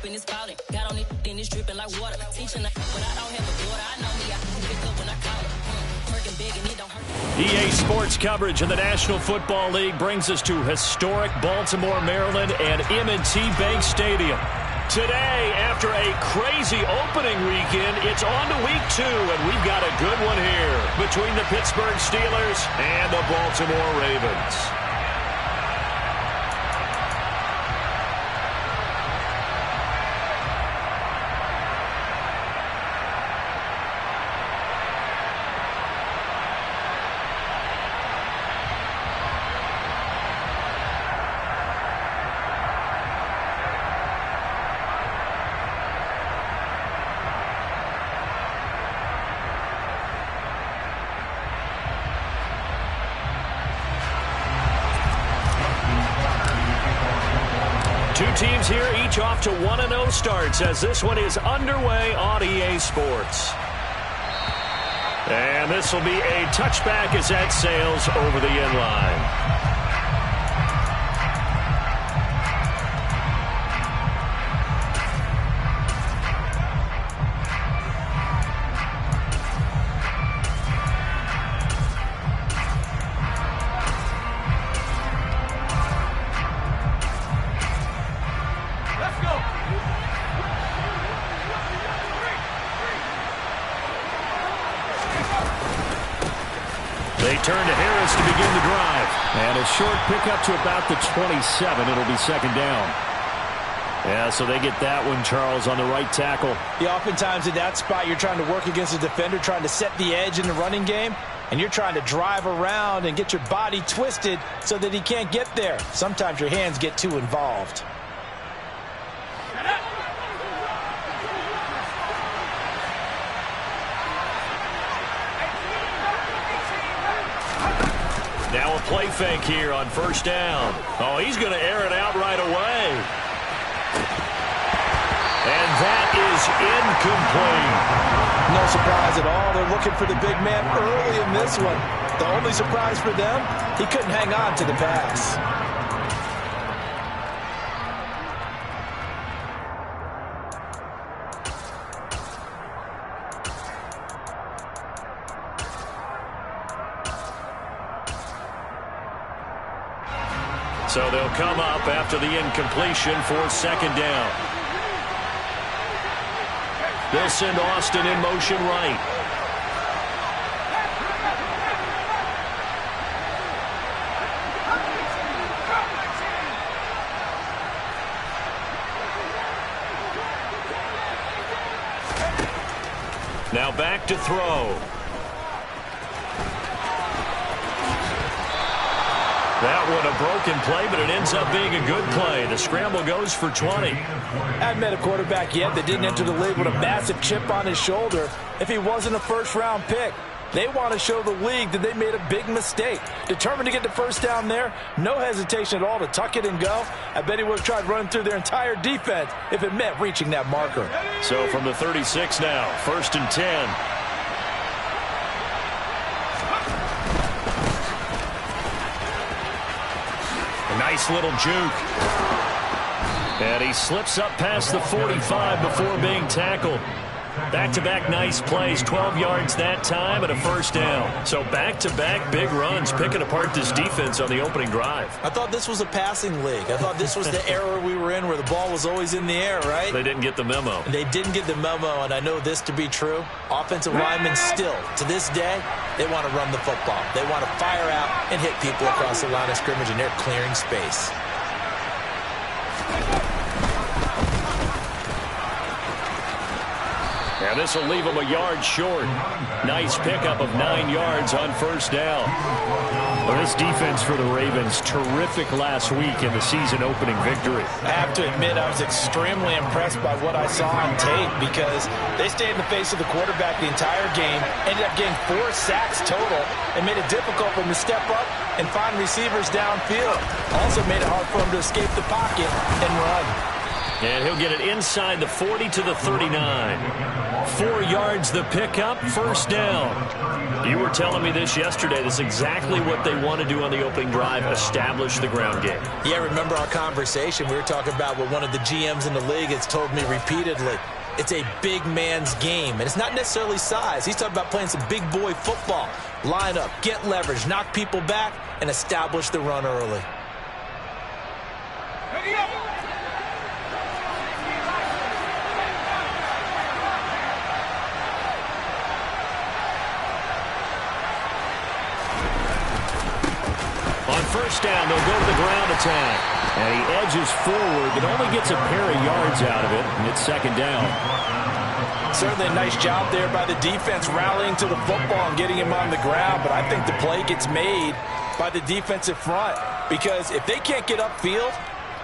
and it's spouting. Got on it and it's dripping like water. Teaching but I don't have a daughter. I know me, I can pick up when I call it. Working big and it don't hurt. EA Sports coverage of the National Football League brings us to historic Baltimore, Maryland and M&T Bank Stadium. Today, after a crazy opening weekend, it's on to week 2, and we've got a good one here between the Pittsburgh Steelers and the Baltimore Ravens. Two teams here, each off to 1-0 starts as this one is underway on EA Sports. And this will be a touchback as that sails over the end line. They turn to Harris to begin the drive. And a short pickup to about the 27. It'll be second down. Yeah, so they get that one, Charles, on the right tackle. Yeah, oftentimes in that spot, you're trying to work against a defender, trying to set the edge in the running game, and you're trying to drive around and get your body twisted so that he can't get there. Sometimes your hands get too involved. Now a play fake here on first down. Oh, he's going to air it out right away. And that is incomplete. No surprise at all. They're looking for the big man early in this one. The only surprise for them, he couldn't hang on to the pass. So they'll come up after the incompletion for second down. They'll send Austin in motion right. Now back to throw. That one a broken play, but it ends up being a good play. The scramble goes for 20. Haven't met a quarterback yet that didn't enter the league with a massive chip on his shoulder if he wasn't a first-round pick. They want to show the league that they made a big mistake. Determined to get the first down there, no hesitation at all to tuck it and go. I bet he would have tried running through their entire defense if it meant reaching that marker. So from the 36 now, 1st and 10. Nice little juke. And he slips up past the 45 before being tackled. Back-to-back nice plays, 12 yards that time and a first down. So back-to-back big runs, picking apart this defense on the opening drive. I thought this was a passing league. I thought this was the era we were in where the ball was always in the air, right? They didn't get the memo. They didn't get the memo, and I know this to be true. Offensive linemen still, to this day, they want to run the football. They want to fire out and hit people across the line of scrimmage, and they're clearing space. And this will leave him a yard short. Nice pickup of 9 yards on first down. Well, this defense for the Ravens, terrific last week in the season opening victory. I have to admit, I was extremely impressed by what I saw on tape because they stayed in the face of the quarterback the entire game, ended up getting 4 sacks total, and made it difficult for him to step up and find receivers downfield. Also made it hard for him to escape the pocket and run. And he'll get it inside the 40 to the 39. 4 yards the pickup, first down. You were telling me this yesterday. This is exactly what they want to do on the opening drive, establish the ground game. Yeah, remember our conversation? We were talking about what one of the GMs in the league has told me repeatedly. It's a big man's game, and it's not necessarily size. He's talking about playing some big boy football. Line up, get leverage, knock people back, and establish the run early. On first down, they'll go to the ground attack. And he edges forward, but only gets a pair of yards out of it, and it's second down. Certainly a nice job there by the defense rallying to the football and getting him on the ground, but I think the play gets made by the defensive front because if they can't get upfield,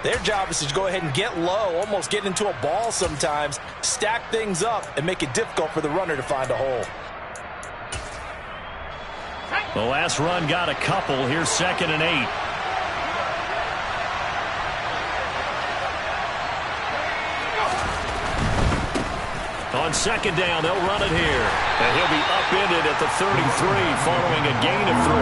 their job is to go ahead and get low, almost get into a ball sometimes, stack things up, and make it difficult for the runner to find a hole. The last run got a couple. Here's 2nd and 8. On second down, they'll run it here. And he'll be upended at the 33 following a gain of 3.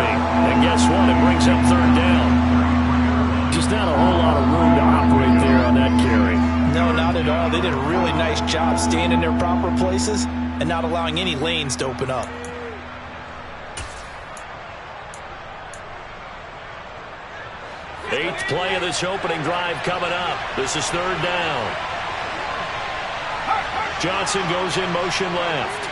And guess what? It brings up third down. Just not a whole lot of room to operate there on that carry. No, not at all. They did a really nice job staying in their proper places and not allowing any lanes to open up. Eighth play of this opening drive coming up. This is third down. Johnson goes in motion left.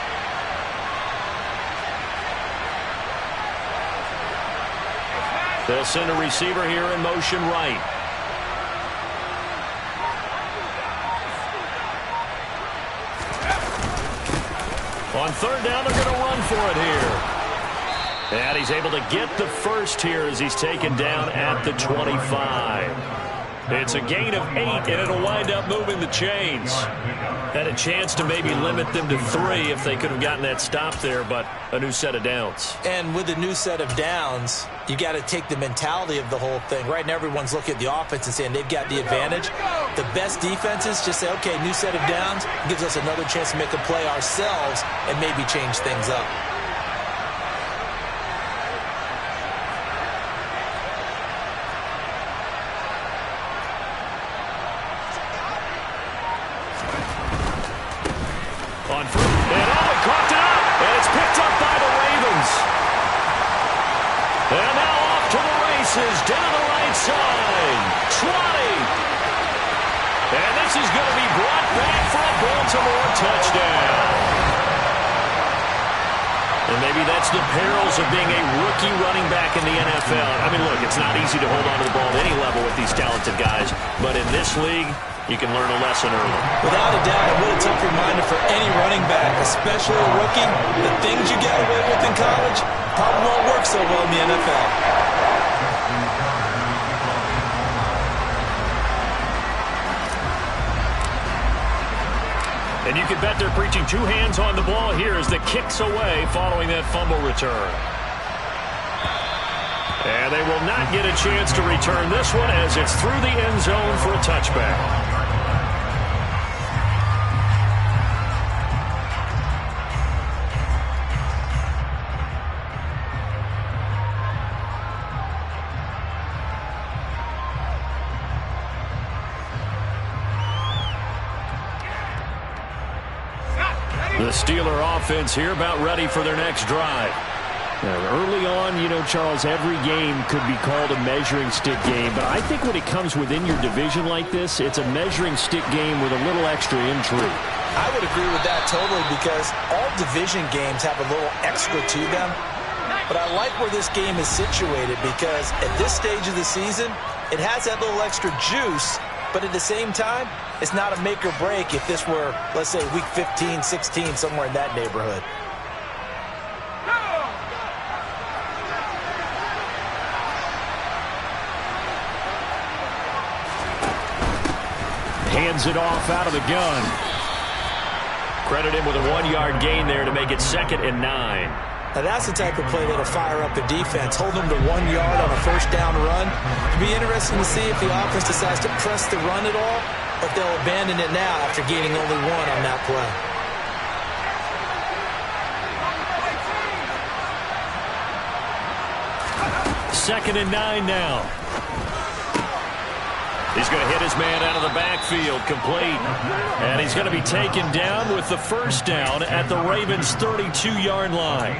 They'll send a receiver here in motion right. On third down, they're going to run for it here. And he's able to get the first here as he's taken down at the 25. It's a gain of 8, and it'll wind up moving the chains. Had a chance to maybe limit them to 3 if they could have gotten that stop there, but a new set of downs. And with a new set of downs, you got to take the mentality of the whole thing. Right now, everyone's looking at the offense and saying they've got the advantage. The best defenses just say, okay, new set of downs gives us another chance to make a play ourselves and maybe change things up. Down the right side, 20. And this is going to be brought back for a Baltimore touchdown. And maybe that's the perils of being a rookie running back in the NFL. I mean, look, it's not easy to hold on to the ball at any level with these talented guys. But in this league, you can learn a lesson early. Without a doubt, and what a tough reminder for any running back, especially a rookie. The things you get away with in college probably won't work so well in the NFL. And you can bet they're preaching 2 hands on the ball here as the kick's away following that fumble return. And they will not get a chance to return this one as it's through the end zone for a touchback. The Steeler offense here about ready for their next drive. Early on, you know, Charles, every game could be called a measuring stick game. But I think when it comes within your division like this, it's a measuring stick game with a little extra intrigue. I would agree with that totally because all division games have a little extra to them. But I like where this game is situated because at this stage of the season, it has that little extra juice. But at the same time, it's not a make or break if this were, let's say, week 15, 16, somewhere in that neighborhood. Hands it off out of the gun. Credit him with a 1-yard gain there to make it 2nd and 9. Now that's the type of play that'll fire up the defense. Hold them to 1 yard on a first down run. It'll be interesting to see if the offense decides to press the run at all or if they'll abandon it now after gaining only one on that play. Second and 9 now. He's going to hit his man out of the backfield, complete. And he's going to be taken down with the first down at the Ravens' 32-yard line.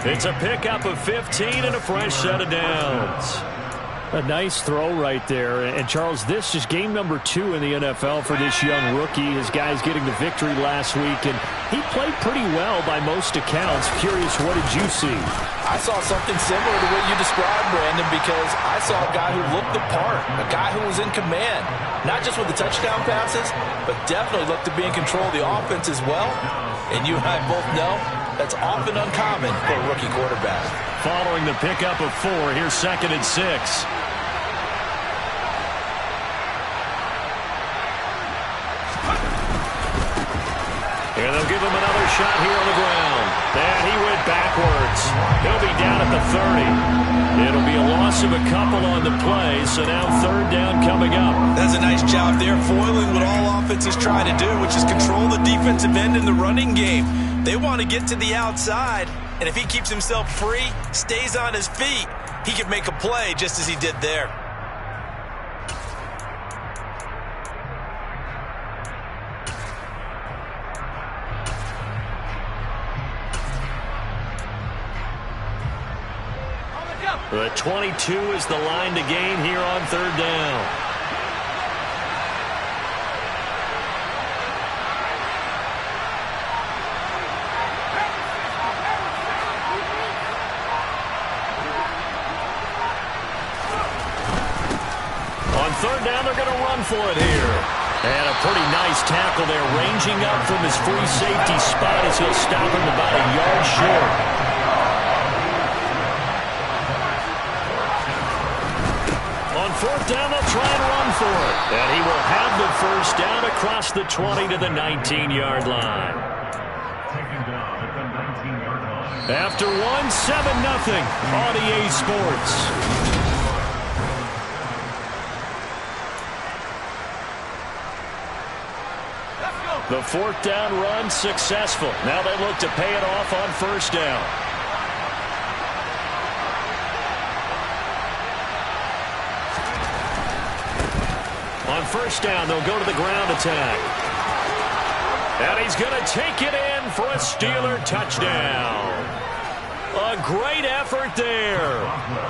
It's a pickup of 15 and a fresh set of downs. A nice throw right there. And, Charles, this is game number 2 in the NFL for this young rookie. His guys getting the victory last week, and he played pretty well by most accounts. Curious, what did you see? I saw something similar to what you described, Brandon, because I saw a guy who looked the part, a guy who was in command, not just with the touchdown passes, but definitely looked to be in control of the offense as well. And you and I both know that's often uncommon for a rookie quarterback. Following the pickup of 4, here's second and 6. And they'll give him another shot here on the ground. And he went backwards. He'll be down at the 30. It'll be a loss of a couple on the play, so now third down coming up. That's a nice job there, foiling what all offenses try to do, which is control the defensive end in the running game. They want to get to the outside, and if he keeps himself free, stays on his feet, he can make a play just as he did there. The 22 is the line to gain here on third down. On third down, they're going to run for it here. And a pretty nice tackle there, ranging up from his free safety spot as he'll stop him about a yard short. Fourth down, they'll try and run for it. And he will have the first down across the 20 to the 19-yard line. After 1, 7-0 on EA Sports. The fourth down run successful. Now they look to pay it off on first down. On first down, they'll go to the ground attack. And he's going to take it in for a Steeler touchdown. A great effort there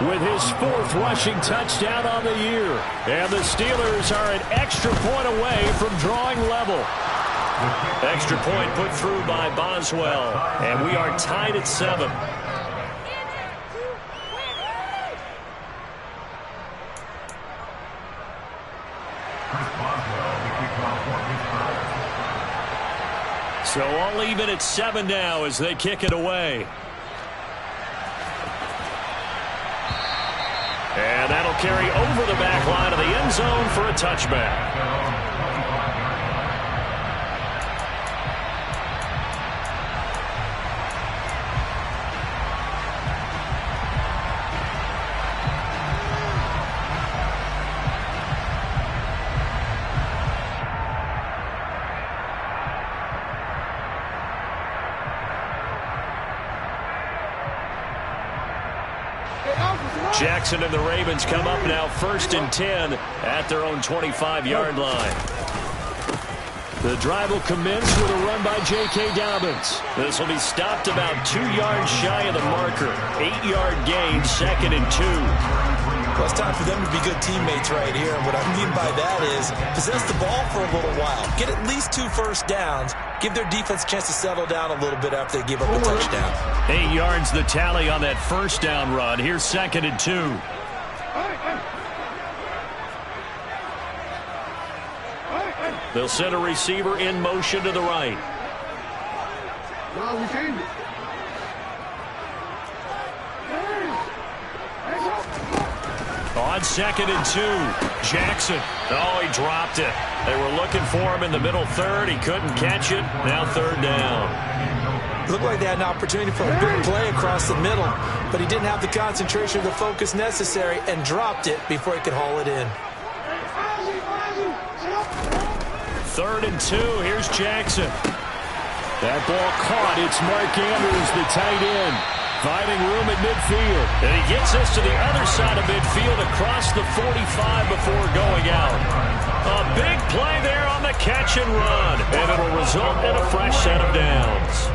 with his 4th rushing touchdown on the year. And the Steelers are an extra point away from drawing level. Extra point put through by Boswell. And we are tied at 7. So all even at 7 now as they kick it away. And that'll carry over the back line of the end zone for a touchback. Jackson and the Ravens come up now 1st and 10 at their own 25-yard line. The drive will commence with a run by J.K. Dobbins. This will be stopped about 2 yards shy of the marker. 8-yard gain, 2nd and 2. Well, it's time for them to be good teammates right here. And what I mean by that is possess the ball for a little while. Get at least 2 first downs. Give their defense a chance to settle down a little bit after they give up a touchdown. 8 yards the tally on that first down run. Here's 2nd and 2. They'll send a receiver in motion to the right. On 2nd and 2, Jackson. Oh, he dropped it. They were looking for him in the middle third. He couldn't catch it. Now third down. It looked like they had an opportunity for a big play across the middle, but he didn't have the concentration or the focus necessary and dropped it before he could haul it in. 3rd and 2. Here's Jackson. That ball caught. It's Mark Andrews, the tight end, finding room at midfield. And he gets this to the other side of midfield across the 45 before going out. A big play there on the catch and run. And it'll result in a fresh set of downs.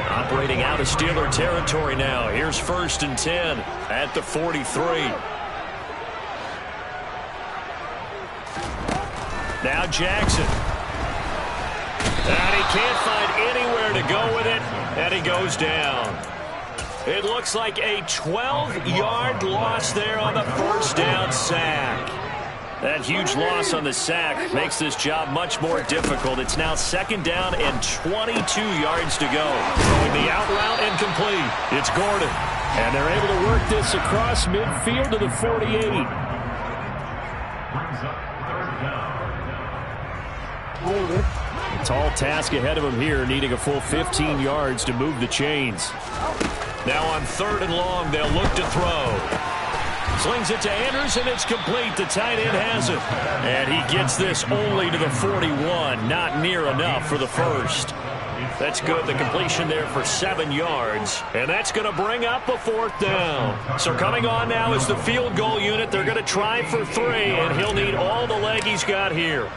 Operating out of Steeler territory now. Here's 1st and 10 at the 43. Now Jackson. And he can't find anywhere to go with it, and he goes down. It looks like a 12-yard loss there on the 1st down sack. That huge loss on the sack makes this job much more difficult. It's now 2nd down and 22 yards to go. Throwing the out route incomplete. It's Gordon. And they're able to work this across midfield to the 48. A tall task ahead of him here, needing a full 15 yards to move the chains. Now on 3rd and long, they'll look to throw. Slings it to Andrews, and it's complete. The tight end has it. And he gets this only to the 41. Not near enough for the first. That's good. The completion there for 7 yards. And that's going to bring up a 4th down. So coming on now is the field goal unit. They're going to try for 3, and he'll need all the leg he's got here.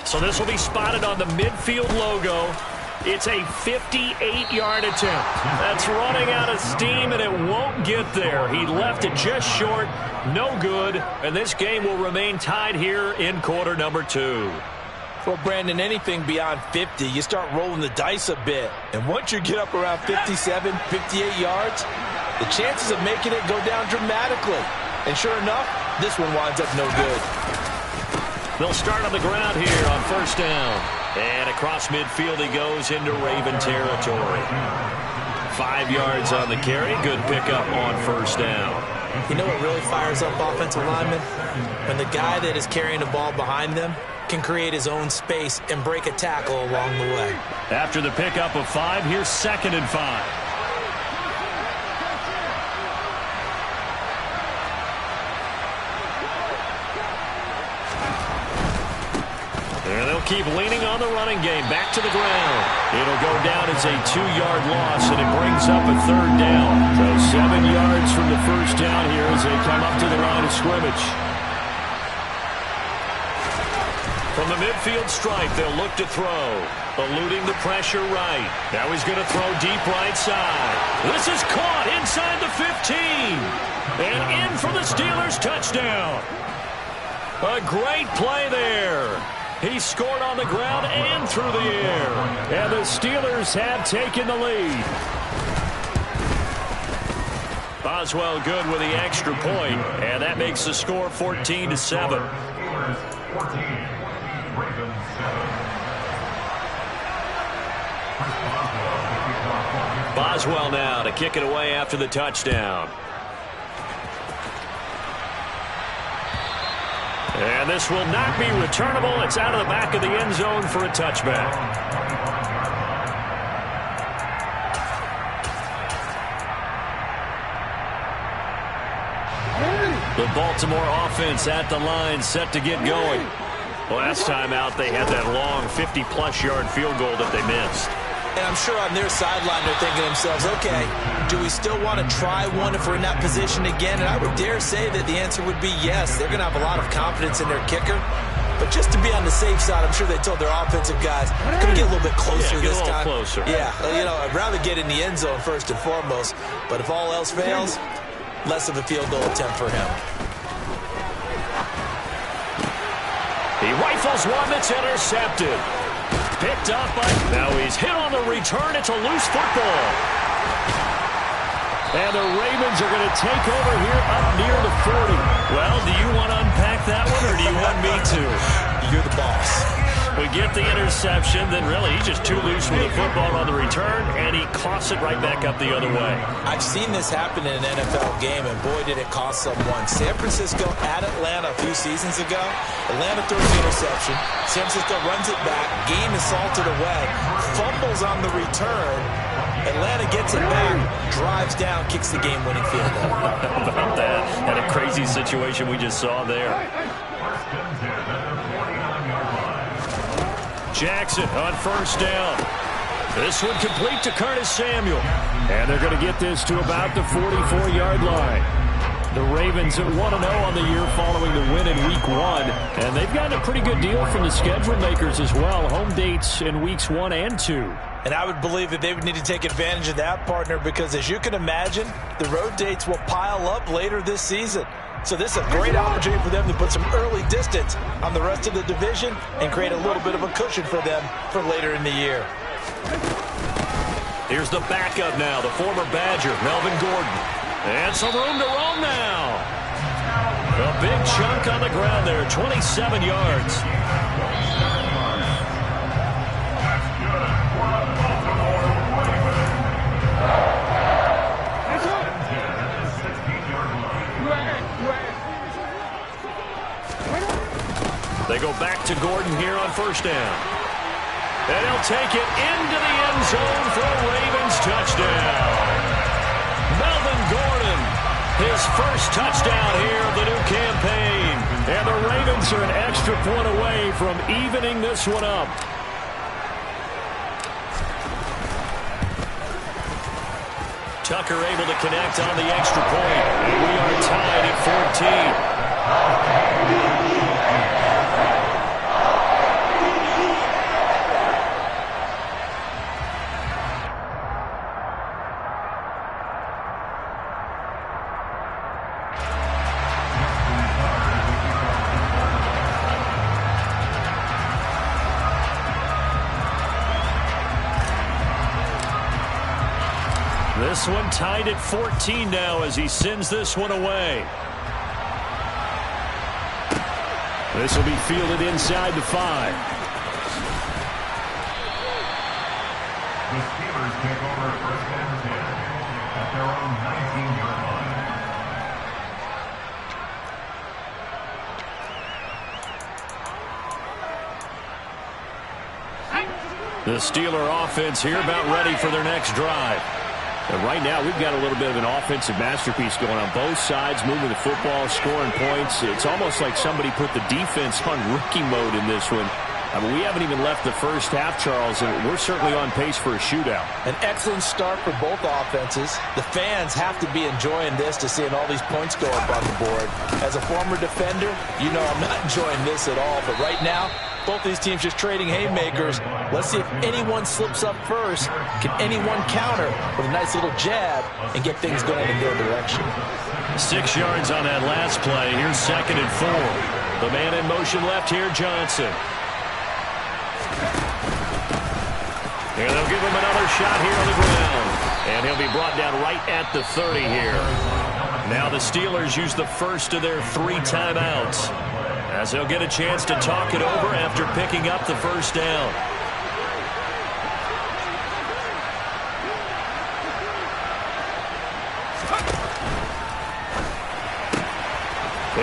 So this will be spotted on the midfield logo. It's a 58-yard attempt. That's running out of steam, and it won't get there. He left it just short. No good. And this game will remain tied here in quarter number 2. Well, Brandon, anything beyond 50, you start rolling the dice a bit. And once you get up around 57, 58 yards, the chances of making it go down dramatically. And sure enough, this one winds up no good. They'll start on the ground here on 1st down. And across midfield he goes into Raven territory. 5 yards on the carry. Good pickup on 1st down. You know what really fires up offensive linemen? When the guy that is carrying the ball behind them can create his own space and break a tackle along the way. After the pickup of 5, here's 2nd and 5. And they'll keep leaning on the running game. Back to the ground. It'll go down as a 2-yard loss, and it brings up a 3rd down. So 7 yards from the 1st down here as they come up to the line of scrimmage. From the midfield stripe, they'll look to throw. Eluding the pressure right. Now he's going to throw deep right side. This is caught inside the 15. And in for the Steelers touchdown. A great play there. He scored on the ground and through the air. And the Steelers have taken the lead. Boswell good with the extra point, and that makes the score 14-7. Boswell now to kick it away after the touchdown. And this will not be returnable. It's out of the back of the end zone for a touchback. The Baltimore offense at the line, set to get going. Last time out, they had that long 50-plus yard field goal that they missed. And I'm sure on their sideline they're thinking to themselves, okay, do we still want to try one if we're in that position again? And I would dare say that the answer would be yes. They're going to have a lot of confidence in their kicker. But just to be on the safe side, I'm sure they told their offensive guys, can we get a little bit closer this time? Closer. Yeah, you know, I'd rather get in the end zone first and foremost. But if all else fails, less of a field goal attempt for him. He rifles one that's intercepted. Picked up by... Now he's hit on the return. It's a loose football. And the Ravens are going to take over here up near the 40. Well, do you want to unpack that one, or do you want me to? You're the boss. We get the interception, then really he's just too loose with the football on the return, and he coughs it right back up the other way. I've seen this happen in an NFL game, and boy, did it cost someone. San Francisco at Atlanta a few seasons ago. Atlanta throws the interception. San Francisco runs it back. Game is salted away. Fumbles on the return. Atlanta gets it back, drives down, kicks the game-winning field goal. How about that? And a crazy situation we just saw there. Jackson on first down. This one complete to Curtis Samuel. And they're going to get this to about the 44-yard line. The Ravens at 1-0 on the year following the win in Week 1. And they've gotten a pretty good deal from the schedule makers as well. Home dates in Weeks 1 and 2. And I would believe that they would need to take advantage of that, partner, because as you can imagine, the road dates will pile up later this season. So this is a great opportunity for them to put some early distance on the rest of the division and create a little bit of a cushion for them for later in the year. Here's the backup now, the former Badger, Melvin Gordon. And some room to roam now. A big chunk on the ground there, 27 yards. They go back to Gordon here on first down. And he'll take it into the end zone for a Ravens touchdown. Melvin Gordon, his first touchdown here of the new campaign. And the Ravens are an extra point away from evening this one up. Tucker able to connect on the extra point. We are tied at 14. This one tied at 14 now as he sends this one away. This will be fielded inside the 5. The Steelers take over first and 10 at their own 19-yard line. The Steeler offense here about ready for their next drive. And right now, we've got a little bit of an offensive masterpiece going on both sides, moving the football, scoring points. It's almost like somebody put the defense on rookie mode in this one. I mean, we haven't even left the first half, Charles, and we're certainly on pace for a shootout. An excellent start for both offenses. The fans have to be enjoying this to seeing all these points go up on the board. As a former defender, you know I'm not enjoying this at all. But right now, both these teams just trading haymakers. Let's see if anyone slips up first. Can anyone counter with a nice little jab and get things going in their direction? 6 yards on that last play. Here's 2nd and 4. The man in motion left here, Johnson. And they'll give him another shot here on the ground. And he'll be brought down right at the 30 here. Now the Steelers use the first of their 3 timeouts, as they'll get a chance to talk it over after picking up the first down.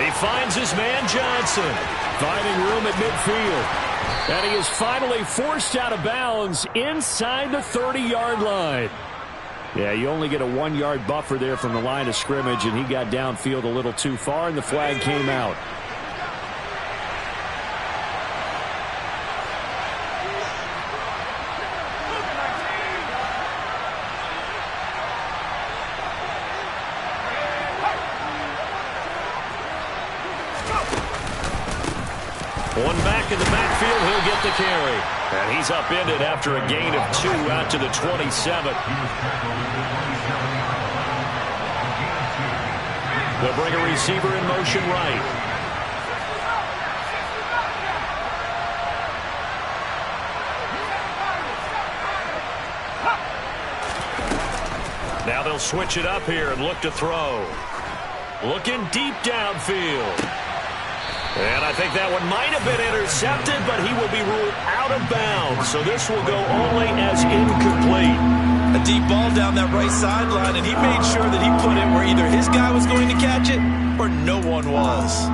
He finds his man Johnson, finding room at midfield. And he is finally forced out of bounds inside the 30-yard line. Yeah, you only get a 1-yard buffer there from the line of scrimmage, and he got downfield a little too far, and the flag came out. One back in the backfield, he'll get the carry. And he's upended after a gain of 2 out to the 27. They'll bring a receiver in motion right. Now they'll switch it up here and look to throw. Looking deep downfield. And I think that one might have been intercepted, but he will be ruled out of bounds. So this will go only as incomplete. A deep ball down that right sideline, and he made sure that he put it where either his guy was going to catch it or no one was.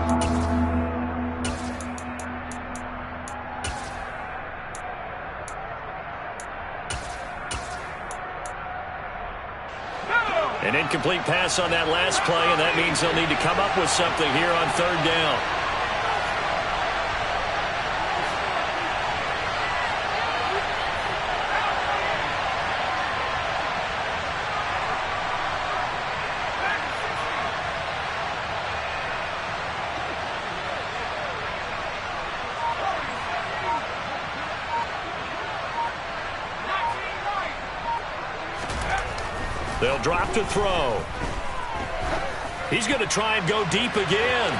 An incomplete pass on that last play, and that means they'll need to come up with something here on 3rd down. They'll drop to throw. He's going to try and go deep again.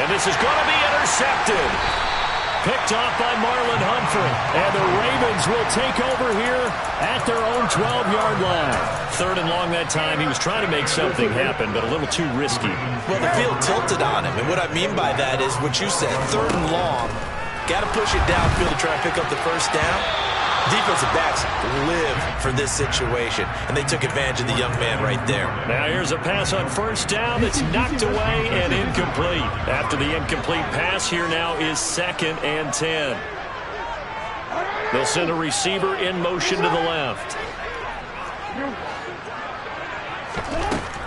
And this is going to be intercepted. Picked off by Marlon Humphrey. And the Ravens will take over here at their own 12-yard line. 3rd and long that time. He was trying to make something happen, but a little too risky. Well, the field tilted on him. And what I mean by that is what you said, 3rd and long. Got to push it downfield to try and pick up the first down. Defensive backs live for this situation, and they took advantage of the young man right there. Now here's a pass on 1st down that's knocked away and incomplete. After the incomplete pass, here now is 2nd and 10. They'll send a receiver in motion to the left.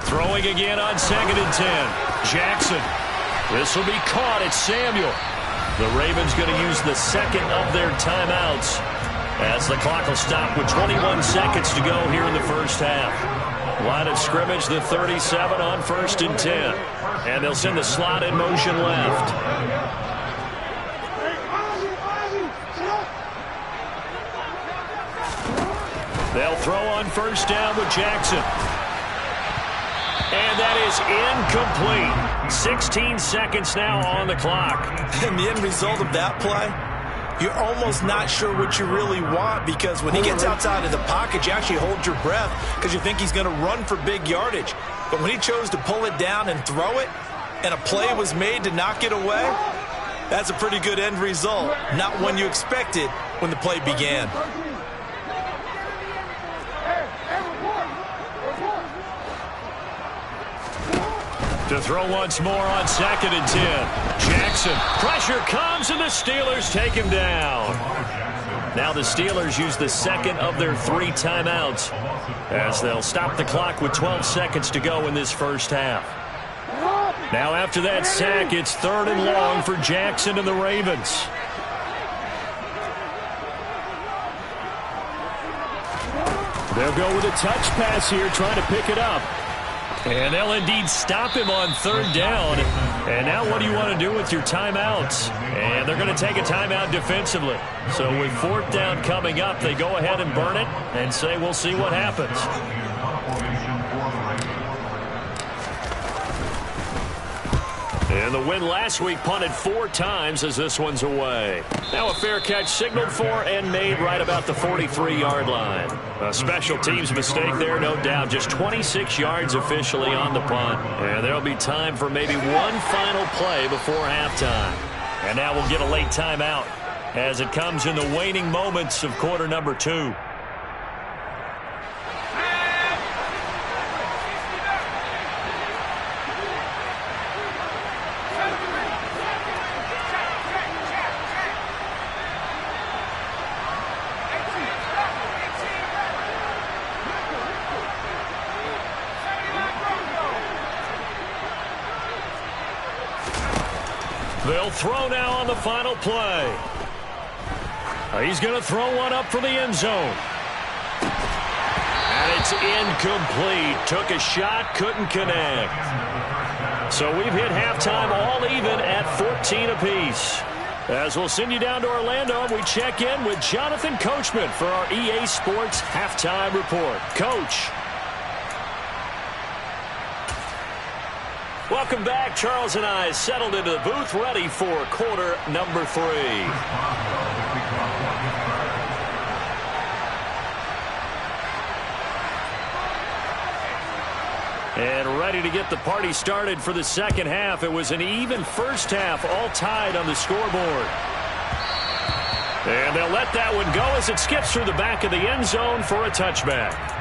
Throwing again on 2nd and 10. Jackson. This will be caught. It's Samuel. The Ravens going to use the 2nd of their timeouts, as the clock will stop with 21 seconds to go here in the first half. Line of scrimmage, the 37 on 1st and 10. And they'll send the slot in motion left. They'll throw on 1st down with Jackson. And that is incomplete. 16 seconds now on the clock. And the end result of that play, you're almost not sure what you really want, because when he gets outside of the pocket, you actually hold your breath because you think he's going to run for big yardage. But when he chose to pull it down and throw it, and a play was made to knock it away, that's a pretty good end result. Not one you expected when the play began. To throw once more on 2nd and 10. Jackson. Pressure comes, and the Steelers take him down. Now the Steelers use the 2nd of their 3 timeouts, as they'll stop the clock with 12 seconds to go in this first half. Now after that sack, it's 3rd and long for Jackson and the Ravens. They'll go with a touch pass here, trying to pick it up. And they'll indeed stop him on 3rd down. And now what do you want to do with your timeouts? And they're going to take a timeout defensively. So with 4th down coming up, they go ahead and burn it and say we'll see what happens. And the win last week punted 4 times as this one's away. Now a fair catch signaled for and made right about the 43-yard line. A special teams mistake there, no doubt. Just 26 yards officially on the punt. And there'll be time for maybe one final play before halftime. And now we'll get a late timeout as it comes in the waning moments of quarter number 2. They'll throw now on the final play. He's going to throw one up for the end zone. And it's incomplete. Took a shot, couldn't connect. So we've hit halftime all even at 14 apiece. As we'll send you down to Orlando, we check in with Jonathan Coachman for our EA Sports Halftime Report. Coach. Welcome back. Charles and I settled into the booth, ready for quarter number 3. And ready to get the party started for the second half. It was an even first half, all tied on the scoreboard. And they'll let that one go as it skips through the back of the end zone for a touchback.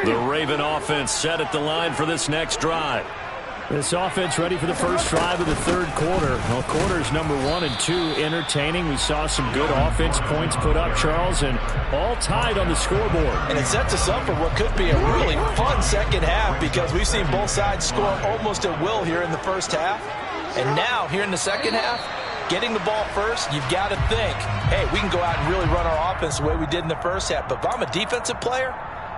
The Raven offense set at the line for this next drive. This offense ready for the first drive of the 3rd quarter. Well, quarters number 1 and 2 entertaining. We saw some good offense points put up, Charles, and all tied on the scoreboard. And it sets us up for what could be a really fun second half, because we've seen both sides score almost at will here in the first half. And now, here in the second half, getting the ball first, you've got to think, hey, we can go out and really run our offense the way we did in the first half. But if I'm a defensive player,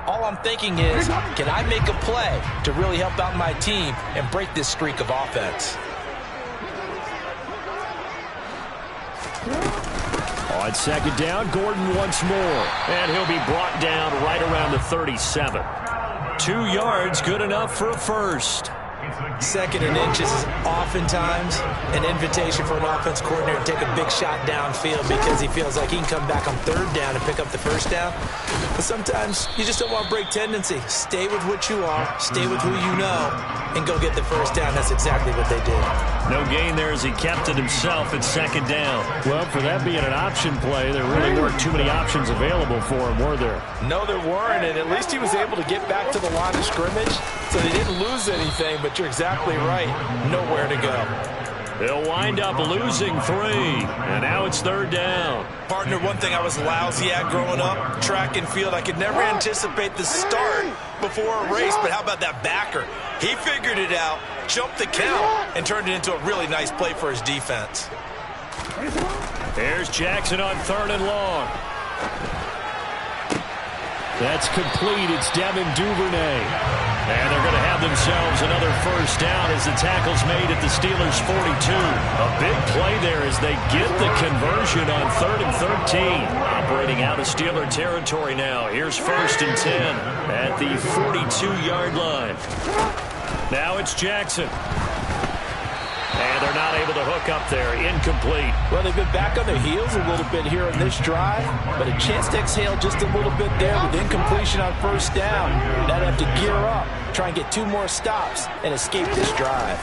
all I'm thinking is, can I make a play to really help out my team and break this streak of offense? On second down, Gordon once more. And he'll be brought down right around the 37. 2 yards, good enough for a first. Second and inches is oftentimes an invitation for an offense coordinator to take a big shot downfield because he feels like he can come back on third down and pick up the first down. But sometimes you just don't want to break tendency. Stay with what you are, stay with who you know, and go get the first down. That's exactly what they did. No gain there as he kept it himself at second down. Well, for that being an option play, there really weren't too many options available for him, were there? No, there weren't, and at least he was able to get back to the line of scrimmage, so they didn't lose anything, but you're exactly right. Nowhere to go. They'll wind up losing 3, and now it's third down. Partner, one thing I was lousy at growing up, track and field, I could never anticipate the start before a race, but how about that backer? He figured it out, jumped the count, and turned it into a really nice play for his defense. There's Jackson on third and long. That's complete. It's Devin Duvernay. And they're going to have themselves another first down as the tackle's made at the Steelers' 42. A big play there as they get the conversion on 3rd and 13. Operating out of Steeler territory now. Here's 1st and 10 at the 42-yard line. Now it's Jackson. And they're not able to hook up there. Incomplete. Well, they've been back on their heels a little bit here in this drive, but a chance to exhale just a little bit there with incompletion on first down. Now they have to gear up, try and get 2 more stops, and escape this drive.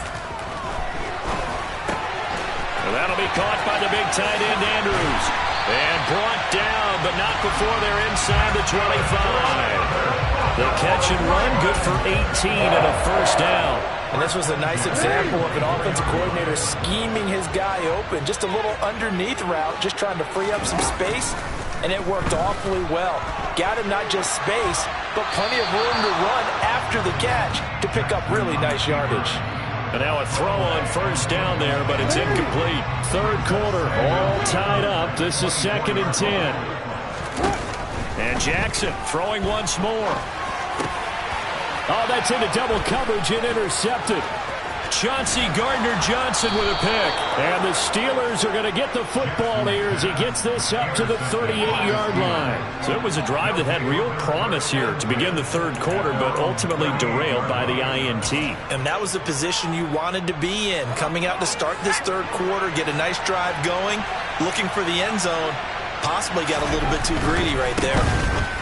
Well, that'll be caught by the big tight end, Andrews. And brought down, but not before they're inside the 25. The catch and run, good for 18 and a first down. And this was a nice example of an offensive coordinator scheming his guy open. Just a little underneath route, just trying to free up some space, and it worked awfully well. Got him not just space, but plenty of room to run after the catch to pick up really nice yardage. And now a throw on first down there, but it's incomplete. Third quarter, all tied up. This is 2nd and 10. And Jackson throwing once more. Oh, that's into double coverage and intercepted. Chauncey Gardner-Johnson with a pick. And the Steelers are going to get the football here as he gets this up to the 38-yard line. So it was a drive that had real promise here to begin the third quarter, but ultimately derailed by the INT. And that was the position you wanted to be in. Coming out to start this third quarter, get a nice drive going, looking for the end zone. Possibly got a little bit too greedy right there.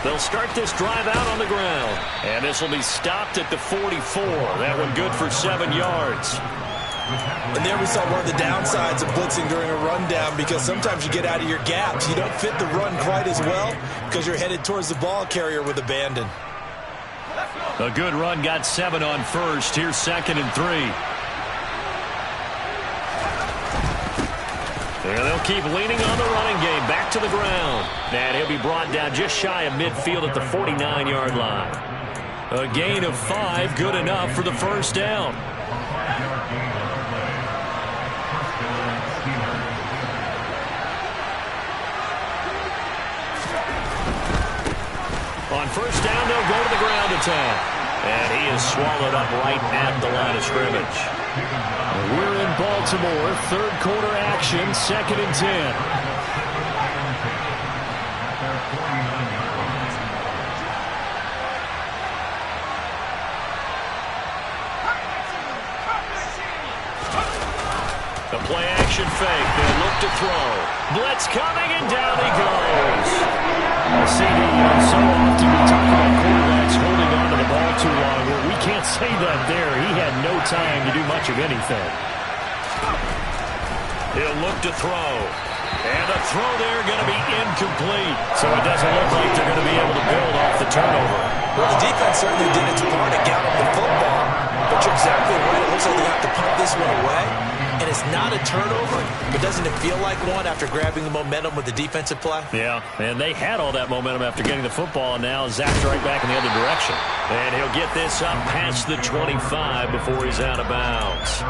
They'll start this drive out on the ground. And this will be stopped at the 44. That one good for 7 yards. And there we saw one of the downsides of blitzing during a rundown, because sometimes you get out of your gaps. You don't fit the run quite as well because you're headed towards the ball carrier with abandon. A good run, got 7 on first. Here's 2nd and 3. And they'll keep leaning on the running game. Back to the ground. And he'll be brought down just shy of midfield at the 49-yard line. A gain of 5, good enough for the first down. On first down, they'll go to the ground attack. And he is swallowed up right at the line of scrimmage. We're in Baltimore, third quarter action, 2nd and 10. The play action fake. They look to throw. Blitz coming, and down he goes. CD, so often we talk about quarterbacks holding on to the ball too long. Well, we can't say that there. He had no time to do much of anything. He'll look to throw. And a throw there going to be incomplete. So it doesn't look like they're going to be able to build off the turnover. Well, the defense certainly did its part to get him the football. But you're exactly right. It looks like they have to punt this one away. and it's not a turnover, but doesn't it feel like one after grabbing the momentum with the defensive play? Yeah, and they had all that momentum after getting the football, and now zapped right back in the other direction. And he'll get this up past the 25 before he's out of bounds.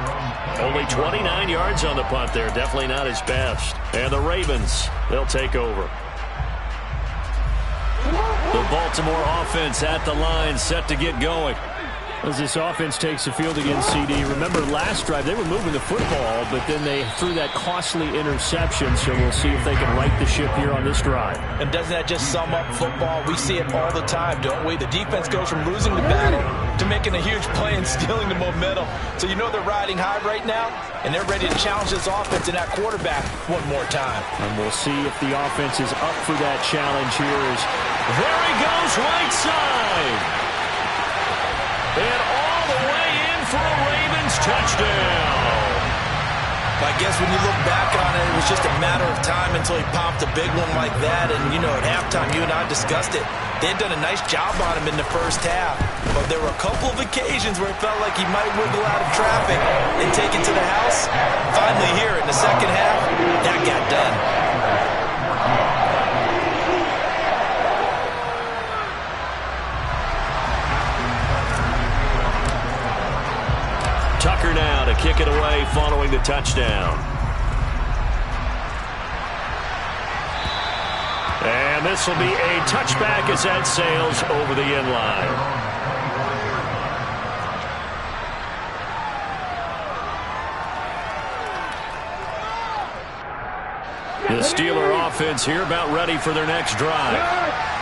Only 29 yards on the punt there. Definitely not his best. And the Ravens, they'll take over. The Baltimore offense at the line, set to get going. As this offense takes the field against CD, remember last drive they were moving the football, but then they threw that costly interception, so we'll see if they can right the ship here on this drive. And doesn't that just sum up football? We see it all the time, don't we? The defense goes from losing the battle to making a huge play and stealing the momentum. So you know they're riding high right now, and they're ready to challenge this offense and that quarterback one more time. And we'll see if the offense is up for that challenge here. There he goes, right side. And all the way in for a Ravens touchdown. I guess when you look back on it, it was just a matter of time until he popped a big one like that. And, you know, at halftime, you and I discussed it. They had done a nice job on him in the first half. But there were a couple of occasions where it felt like he might wiggle out of traffic and take it to the house. Finally here in the second half, that got done. Tucker now to kick it away following the touchdown. And this will be a touchback as that sails over the end line. The Steeler offense here about ready for their next drive.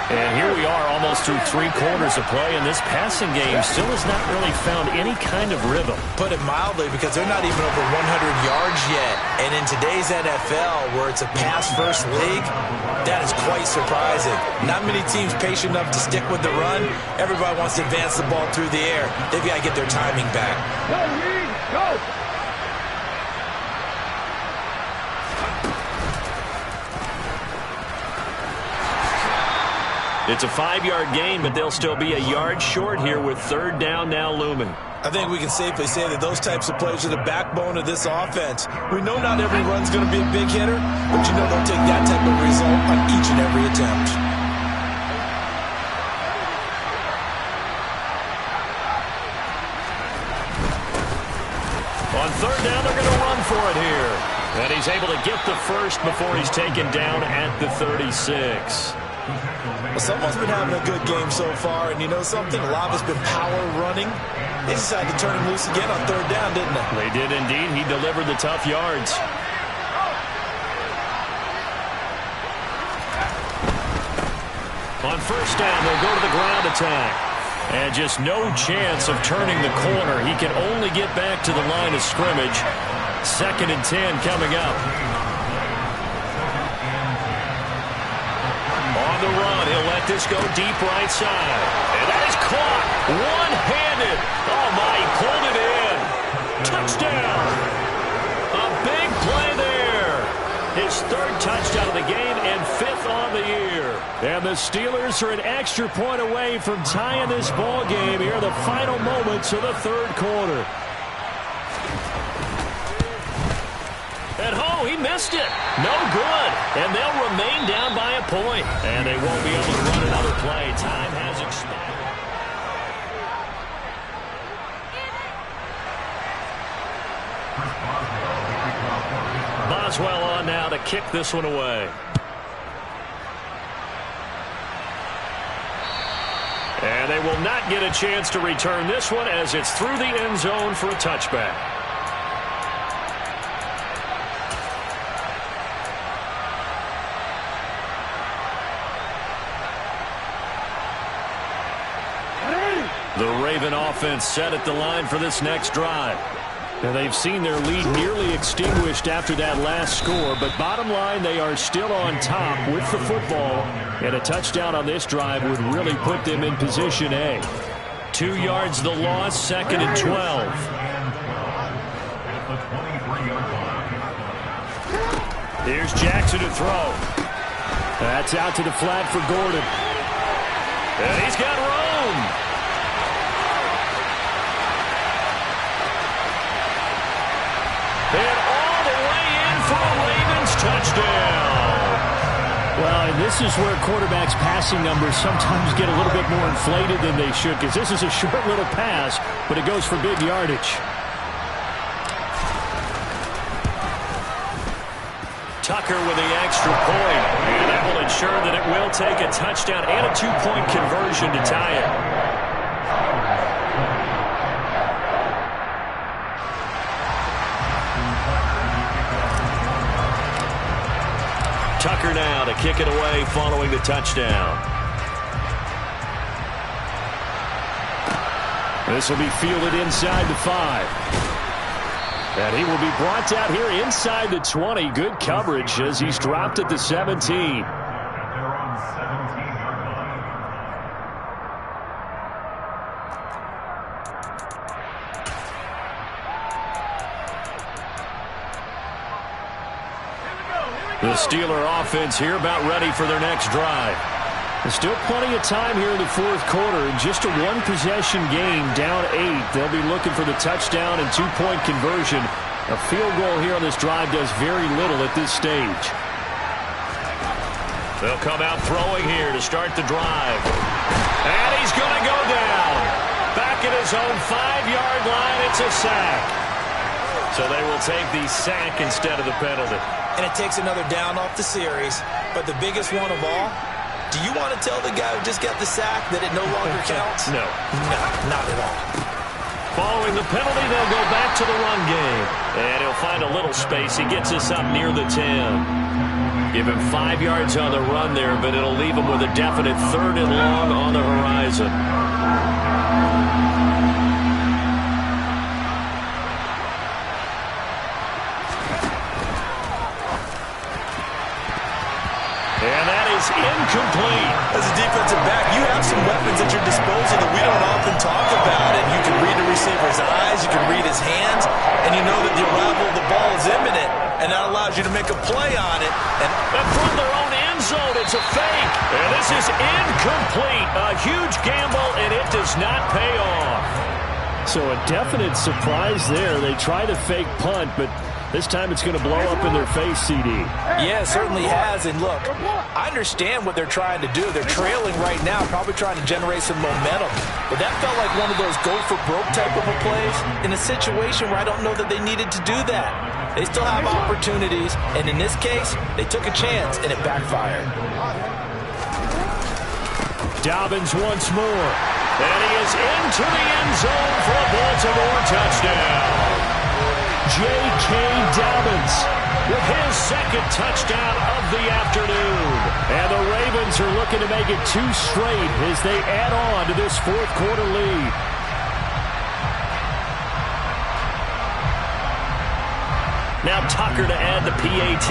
And here we are almost through 3 quarters of play, and this passing game still has not really found any kind of rhythm. Put it mildly, because they're not even over 100 yards yet. And in today's NFL, where it's a pass-first league, that is quite surprising. Not many teams patient enough to stick with the run. Everybody wants to advance the ball through the air. They've got to get their timing back. Go, Reed, go! It's a 5-yard gain, but they'll still be a yard short here with 3rd down now looming. I think we can safely say that those types of plays are the backbone of this offense. We know not every run's going to be a big hitter, but you know they'll take that type of result on each and every attempt. On 3rd down, they're going to run for it here. And he's able to get the first before he's taken down at the 36. Well, someone's been having a good game so far, and you know something? A lot of it's been power running. They decided to turn him loose again on 3rd down, didn't they? They did indeed. He delivered the tough yards. On 1st down, they'll go to the ground attack. And just no chance of turning the corner. He can only get back to the line of scrimmage. 2nd and 10 coming up. On the run, he'll let this go deep right side. And that is caught one-handed. Oh, my, he pulled it in. Touchdown. A big play there. His 3rd touchdown of the game and 5th on the year. And the Steelers are an extra point away from tying this ball game here in the final moments of the 3rd quarter. And oh, he missed it. No good. And they'll remain down by a point. And they won't be able to run another play. Time has expired. Boswell on now to kick this one away. And they will not get a chance to return this one as it's through the end zone for a touchback. The Raven offense set at the line for this next drive. And they've seen their lead nearly extinguished after that last score, but bottom line, they are still on top with the football, and a touchdown on this drive would really put them in position A. 2 yards the loss, 2nd and 12. Here's Jackson to throw. That's out to the flat for Gordon. And he's got room. And touchdown. Well, and this is where quarterbacks' passing numbers sometimes get a little bit more inflated than they should, because this is a short little pass, but it goes for big yardage. Tucker with the extra point, and that will ensure that it will take a touchdown and a two-point conversion to tie it. Tucker now to kick it away following the touchdown. This will be fielded inside the 5. And he will be brought down here inside the 20. Good coverage as he's dropped at the 17. They're on 17-yard line. The Steeler offense here about ready for their next drive. There's still plenty of time here in the fourth quarter. Just a one-possession game, down 8. They'll be looking for the touchdown and two-point conversion. A field goal here on this drive does very little at this stage. They'll come out throwing here to start the drive. And he's going to go down. Back at his own 5-yard line, it's a sack. So they will take the sack instead of the penalty. And it takes another down off the series. But the biggest one of all, do you want to tell the guy who just got the sack that it no longer counts? No. No, not at all. Following the penalty, they'll go back to the run game. And he'll find a little space. He gets us up near the 10. Give him 5 yards on the run there, but it'll leave him with a definite 3rd and long on the horizon. And that is incomplete. As a defensive back, you have some weapons at your disposal that we don't often talk about. And you can read the receiver's eyes, you can read his hands, and you know that the arrival of the ball is imminent. And that allows you to make a play on it. And from their own end zone, it's a fake. And this is incomplete. A huge gamble, and it does not pay off. So a definite surprise there. They try to fake punt, but this time it's going to blow up in their face, CD. Yeah, it certainly has. And look, I understand what they're trying to do. They're trailing right now, probably trying to generate some momentum. But that felt like one of those go-for-broke type of a plays in a situation where I don't know that they needed to do that. They still have opportunities, and in this case, they took a chance, and it backfired. Dobbins once more. And he is into the end zone for a Baltimore touchdown. J.K. Dobbins with his second touchdown of the afternoon. And the Ravens are looking to make it 2 straight as they add on to this fourth quarter lead. Now Tucker to add the PAT.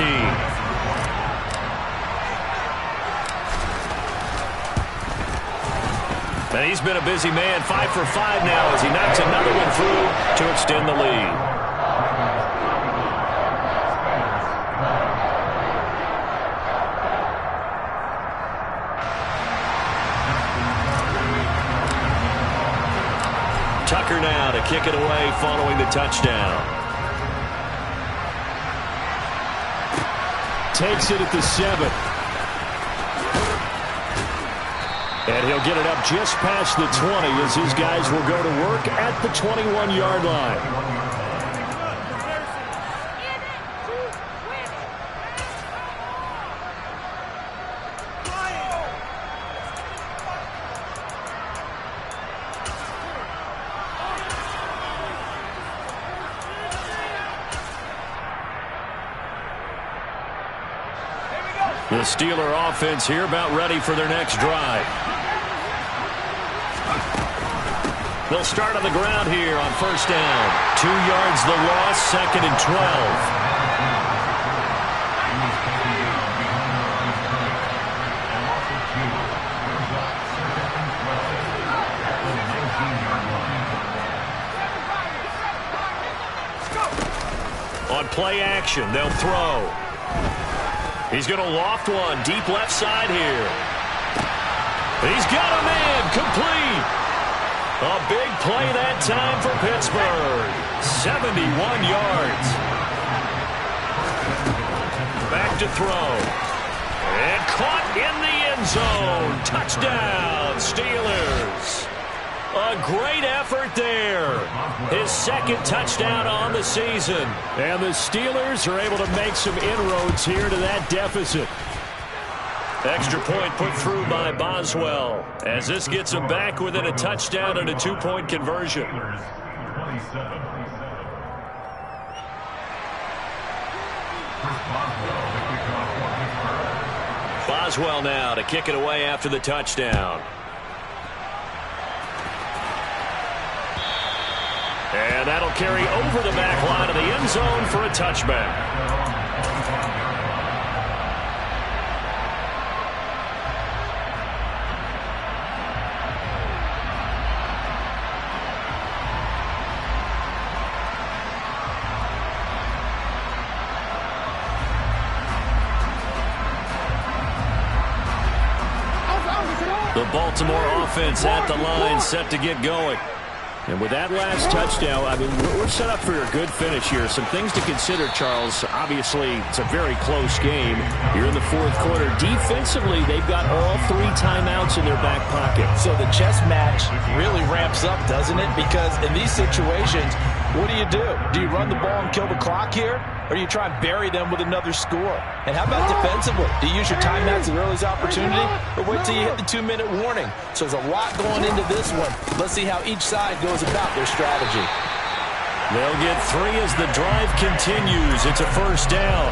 And he's been a busy man, 5 for 5 now as he knocks another one through to extend the lead. Tucker now to kick it away following the touchdown. Takes it at the 7. And he'll get it up just past the 20 as his guys will go to work at the 21-yard line. The Steeler offense here about ready for their next drive. They'll start on the ground here on first down. 2 yards the loss, 2nd and 12. On play action, they'll throw. He's going to loft one deep left side here. He's got a man complete. A big play that time for Pittsburgh. 71 yards. back to throw. And caught in the end zone. Touchdown, Steelers. A great effort there. His second touchdown on the season. And the Steelers are able to make some inroads here to that deficit. Extra point put through by Boswell, as this gets him back within a touchdown and a 2-point conversion. Boswell now to kick it away after the touchdown. And that'll carry over the back line of the end zone for a touchback. The Baltimore offense at the line, set to get going. And with that last touchdown, I mean, we're set up for a good finish here. Some things to consider, Charles. Obviously, it's a very close game. You're in the fourth quarter. Defensively, they've got all 3 timeouts in their back pocket. So the chess match really ramps up, doesn't it? Because in these situations, what do? Do you run the ball and kill the clock here? Or do you try and bury them with another score? And how about defensively? Do you use your timeouts at the earliest opportunity? Or wait till you hit the 2-minute warning? So there's a lot going into this one. Let's see how each side goes about their strategy. They'll get 3 as the drive continues. It's a first down.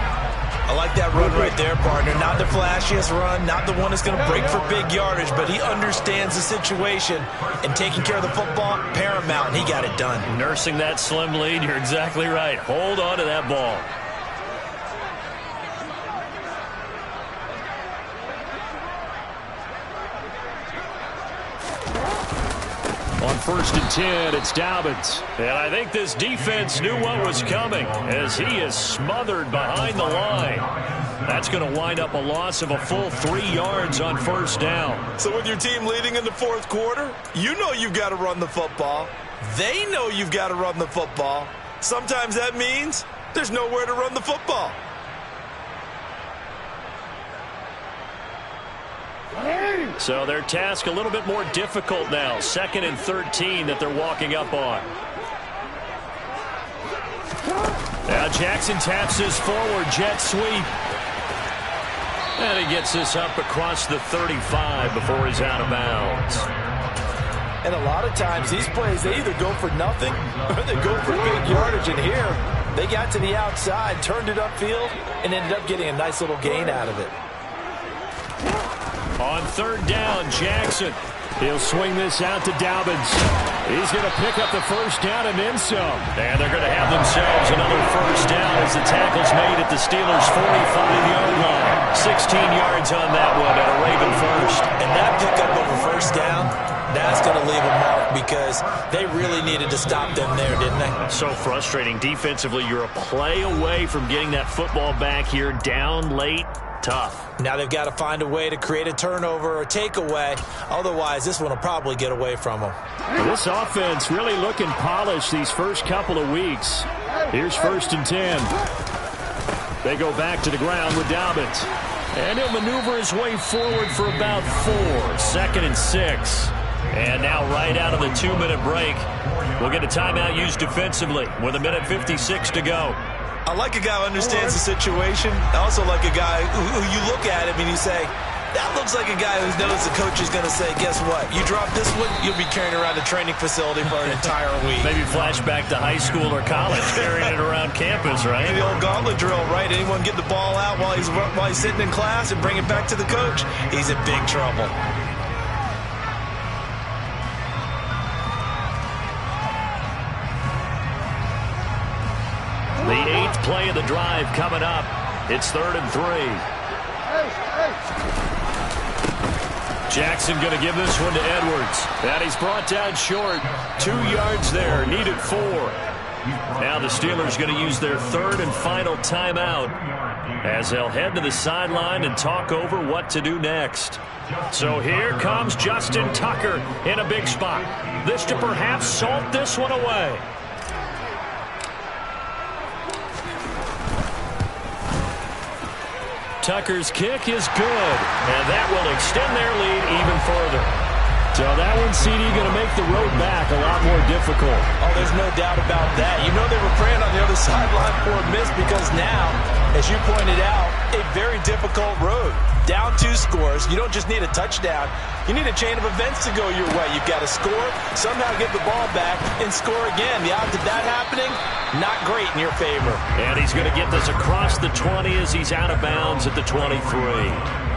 I like that run right there, partner. Not the flashiest run, not the one that's going to break for big yardage, but he understands the situation, and taking care of the football, paramount, and he got it done. Nursing that slim lead, you're exactly right. Hold on to that ball. On 1st and 10, it's Dobbins. And I think this defense knew what was coming as he is smothered behind the line. That's going to wind up a loss of a full 3 yards on 1st down. So with your team leading in the fourth quarter, you know you've got to run the football. They know you've got to run the football. Sometimes that means there's nowhere to run the football. So their task a little bit more difficult now. 2nd and 13 that they're walking up on. Now Jackson taps this forward jet sweep. And he gets this up across the 35 before he's out of bounds. And a lot of times these plays, they either go for nothing or they go for big yardage. And here, they got to the outside, turned it upfield, and ended up getting a nice little gain out of it. On 3rd down, Jackson. He'll swing this out to Dobbins. He's going to pick up the 1st down and then some. And they're going to have themselves another 1st down as the tackle's made at the Steelers' 45-yard line. 16 yards on that one at a Raven first. And that pickup of a 1st down, that's going to leave a mark because they really needed to stop them there, didn't they? So frustrating. Defensively, you're a play away from getting that football back here down late. Tough. Now they've got to find a way to create a turnover or takeaway. Otherwise, this one will probably get away from them. Well, this offense really looking polished these first couple of weeks. Here's 1st and 10. They go back to the ground with Dobbins. And he'll maneuver his way forward for about 4. 2nd and 6. And now right out of the 2-minute break, we'll get a timeout used defensively with 1:56 to go. I like a guy who understands the situation. I also like a guy who you look at him and you say, that looks like a guy who knows the coach is going to say, guess what? You drop this one, you'll be carrying around the training facility for an entire week. Maybe flashback to high school or college, carrying it around campus, right? The old gauntlet drill, right? Anyone get the ball out while he's sitting in class and bring it back to the coach, he's in big trouble. The 8th play of the drive coming up. It's 3rd and 3. Jackson going to give this one to Edwards. And he's brought down short. 2 yards there. Needed 4. Now the Steelers going to use their 3rd and final timeout as they'll head to the sideline and talk over what to do next. So here comes Justin Tucker in a big spot. This to perhaps salt this one away. Tucker's kick is good, and that will extend their lead even further. So that one, CD, going to make the road back a lot more difficult. Oh, there's no doubt about that. You know they were praying on the other sideline for a miss because now, as you pointed out, a very difficult road. Down 2 scores. You don't just need a touchdown. You need a chain of events to go your way. You've got to score, somehow get the ball back, and score again. The odds of that happening, not great in your favor. And he's going to get this across the 20 as he's out of bounds at the 23.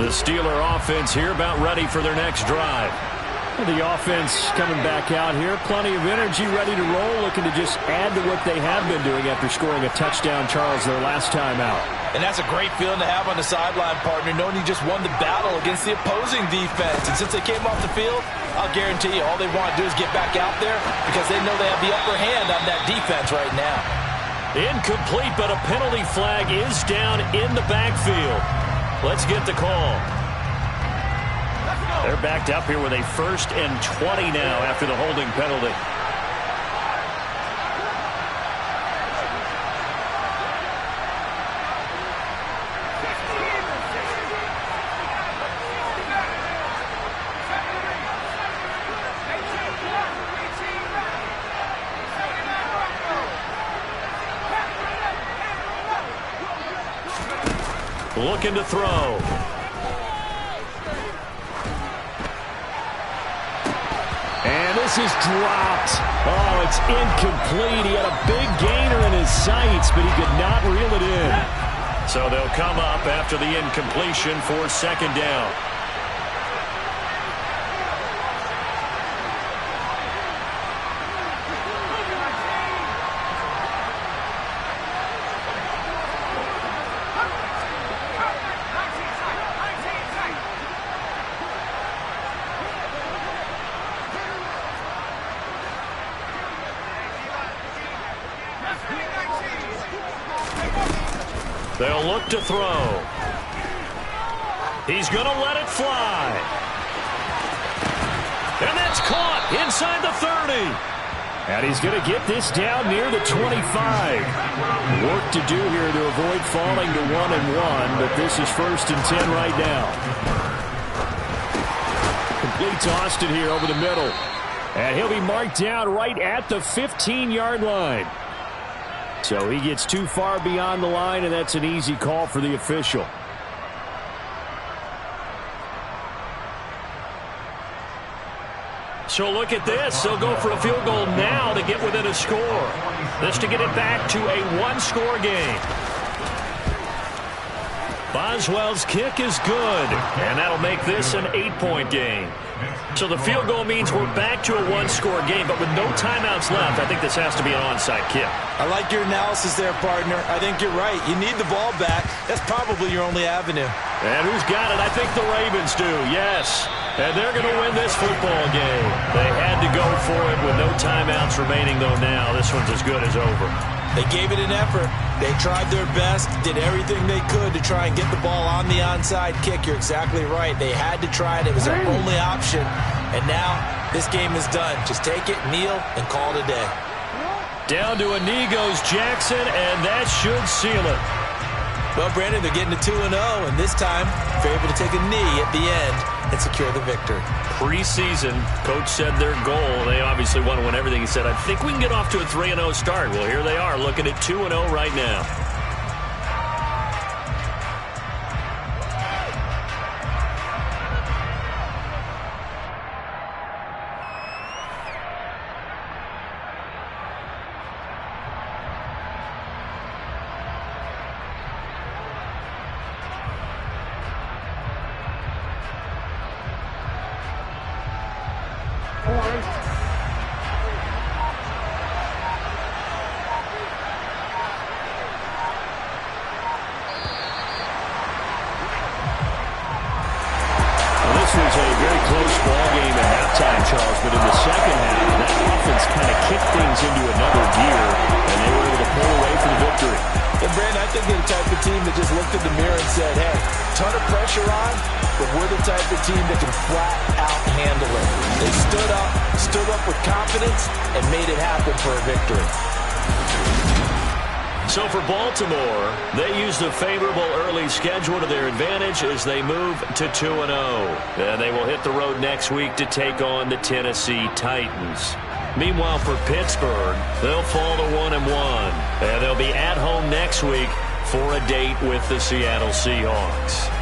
The Steeler offense here about ready for their next drive. The offense coming back out here. Plenty of energy, ready to roll, looking to just add to what they have been doing after scoring a touchdown, Charles, their last time out. And that's a great feeling to have on the sideline, partner, knowing you just won the battle against the opposing defense. And since they came off the field, I'll guarantee you all they want to do is get back out there because they know they have the upper hand on that defense right now. Incomplete, but a penalty flag is down in the backfield. Let's get the call. They're backed up here with a 1st and 20 now after the holding penalty. Looking to throw. And this is dropped. Oh, it's incomplete. He had a big gainer in his sights, but he could not reel it in. So they'll come up after the incompletion for 2nd down. They'll look to throw. He's going to let it fly. And that's caught inside the 30. And he's going to get this down near the 25. Work to do here to avoid falling to 1-1, but this is 1st and 10 right now. Complete to Austin here over the middle. And he'll be marked down right at the 15-yard line. So he gets too far beyond the line, and that's an easy call for the official. So look at this. They'll go for a field goal now to get within a score. This to get it back to a 1-score game. Boswell's kick is good, and that'll make this an 8-point game. So the field goal means we're back to a 1-score game, but with no timeouts left, I think this has to be an onside kick. I like your analysis there, partner. I think you're right. You need the ball back. That's probably your only avenue. And who's got it? I think the Ravens do, yes. And they're going to win this football game. They had to go for it with no timeouts remaining, though now this one's as good as over. They gave it an effort. They tried their best, did everything they could to try and get the ball on the onside kick. You're exactly right. They had to try it. It was their only option. And now this game is done. Just take it, kneel, and call it a day. Down to a knee goes Jackson, and that should seal it. Well, Brandon, they're getting to 2-0, and this time they're able to take a knee at the end and secure the victory. Preseason, coach said their goal, they obviously want to win everything. He said, I think we can get off to a 3-0 start. Well, here they are looking at 2-0 right now. kind of kicked things into another gear, and they were able to pull away for the victory. And Brandon, I think they're the type of team that just looked in the mirror and said, hey, ton of pressure on, but we're the type of team that can flat out handle it. They stood up with confidence, and made it happen for a victory. So for Baltimore, they use the favorable early schedule to their advantage as they move to 2-0. And they will hit the road next week to take on the Tennessee Titans. Meanwhile, for Pittsburgh, they'll fall to 1-1. And they'll be at home next week for a date with the Seattle Seahawks.